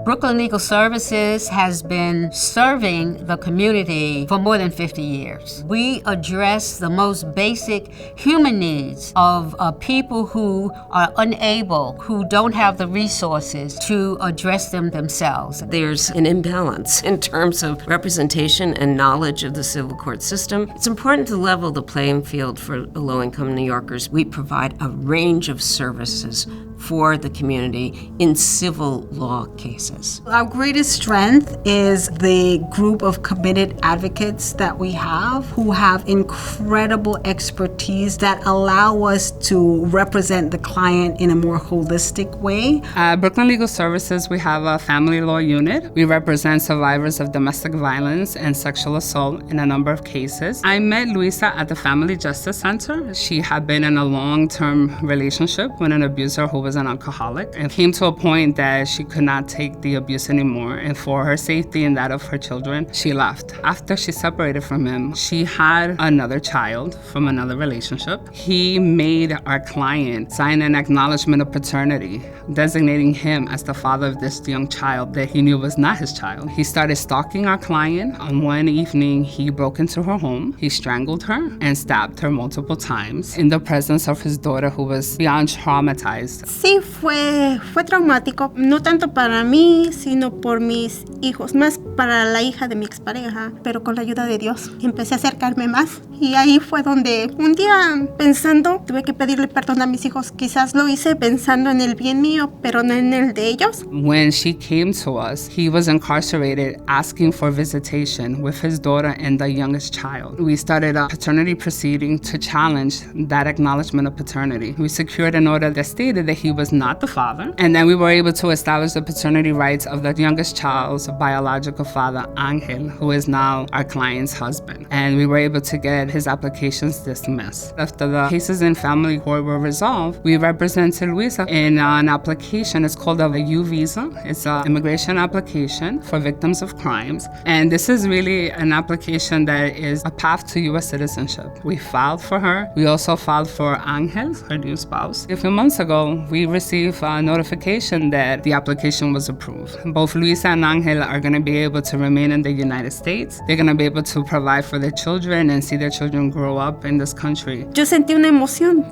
Brooklyn Legal Services has been serving the community for more than 50 years. We address the most basic human needs of people who are unable, who don't have the resources to address them themselves. There's an imbalance in terms of representation and knowledge of the civil court system. It's important to level the playing field for low-income New Yorkers. We provide a range of services for the community in civil law cases. Our greatest strength is the group of committed advocates that we have who have incredible expertise that allow us to represent the client in a more holistic way. At Brooklyn Legal Services, we have a family law unit. We represent survivors of domestic violence and sexual assault in a number of cases. I met Luisa at the Family Justice Center. She had been in a long-term relationship with an abuser who was an alcoholic, and came to a point that she could not take the abuse anymore, and for her safety and that of her children, she left. After she separated from him, she had another child from another relationship. He made our client sign an acknowledgement of paternity, designating him as the father of this young child that he knew was not his child. He started stalking our client. On one evening, he broke into her home, he strangled her, and stabbed her multiple times in the presence of his daughter, who was beyond traumatized. Sí, fue traumático, no tanto para mí, sino por mis hijos, más para la hija de mi expareja, pero con la ayuda de Dios empecé a acercarme más y ahí fue donde un día pensando, tuve que pedirle perdón a mis hijos, quizás lo hice pensando en el bien mío, pero no en el de ellos. When she came to us, he was incarcerated asking for visitation with his daughter and the youngest child. We started a paternity proceeding to challenge that acknowledgement of paternity. We secured an order that stated that he was not the father, and then we were able to establish the paternity rights of the youngest child's biological father, Angel, who is now our client's husband. And we were able to get his applications dismissed. After the cases in family court were resolved, we represented Luisa in an application. It's called a U visa. It's an immigration application for victims of crimes. And this is really an application that is a path to U.S. citizenship. We filed for her. We also filed for Angel, her new spouse. A few months ago, we received a notification that the application was approved. Both Luisa and Angel are going to be able to remain in the United States. They're going to be able to provide for their children and see their children grow up in this country. Yo sentí una emoción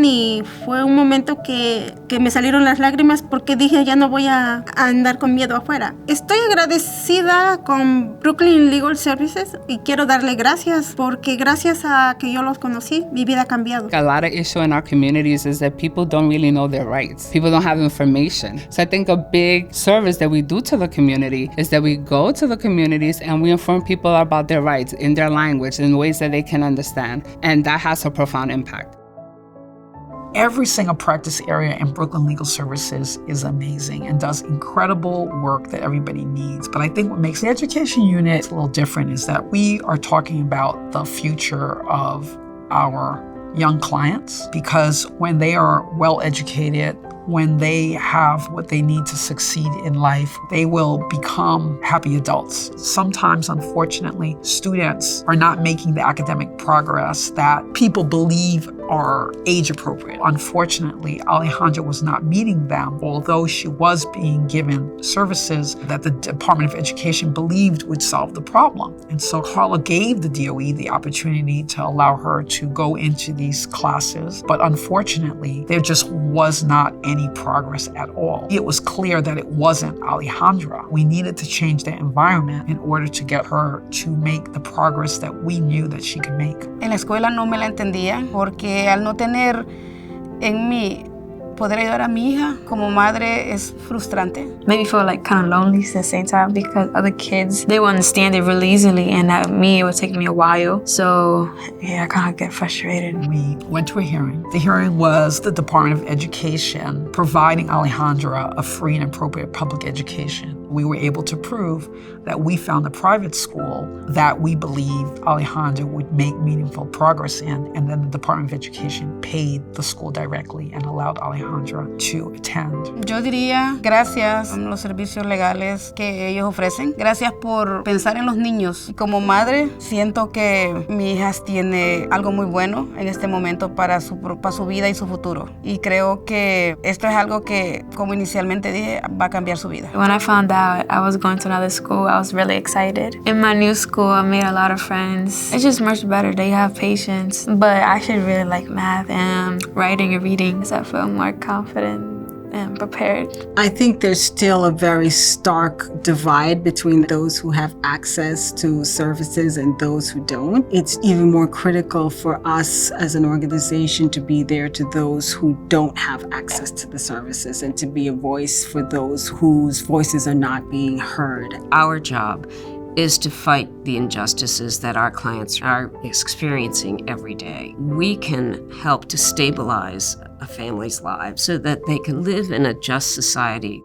y fue un momento que me salieron las lágrimas porque dije ya no voy a andar con miedo afuera. Estoy agradecida con Brooklyn Legal Services y quiero darle gracias porque gracias a que yo los conocí, mi vida ha cambiado. A lot of issue in our communities is that people don't really know their rights. People don't have information. So I think a big service that we do to the community is that we go to the communities and we inform people about their rights in their language in ways that they can understand. And that has a profound impact. Every single practice area in Brooklyn Legal Services is amazing and does incredible work that everybody needs. But I think what makes the education unit a little different is that we are talking about the future of our young clients, because when they are well educated, when they have what they need to succeed in life, they will become happy adults. Sometimes, unfortunately, students are not making the academic progress that people believe are age appropriate. Unfortunately, Alejandra was not meeting them, although she was being given services that the Department of Education believed would solve the problem. And so Carla gave the DOE the opportunity to allow her to go into these classes, but unfortunately, there just was not any progress at all. It was clear that it wasn't Alejandra. We needed to change the environment in order to get her to make the progress that we knew that she could make. En la escuela no me la entendía porque al no tener en mí poder ayudar a mi hija como madre es frustrante. Made me feel like kind of lonely at the same time because other kids, they will understand it really easily, and me, it would take me a while. So yeah, I kind of get frustrated. We went to a hearing. The hearing was the Department of Education providing Alejandra a free and appropriate public education. we were able to prove that we found a private school that we believed Alejandra would make meaningful progress in, and then the Department of Education paid the school directly and allowed Alejandra to attend. Yo diría gracias a los servicios legales que ellos ofrecen. Gracias por pensar en los niños. Y como madre, siento que mi hija tiene algo muy bueno en este momento para su vida y su futuro. Y creo que esto es algo que, como inicialmente dije, va a cambiar su vida. When I found out I was going to another school, I was really excited. In my new school, I made a lot of friends. It's just much better. They have patience. But I actually really like math and writing and reading, so I feel more confident and prepared. I think there's still a very stark divide between those who have access to services and those who don't. It's even more critical for us as an organization to be there to those who don't have access to the services and to be a voice for those whose voices are not being heard. Our job is to fight the injustices that our clients are experiencing every day. We can help to stabilize a family's lives so that they can live in a just society.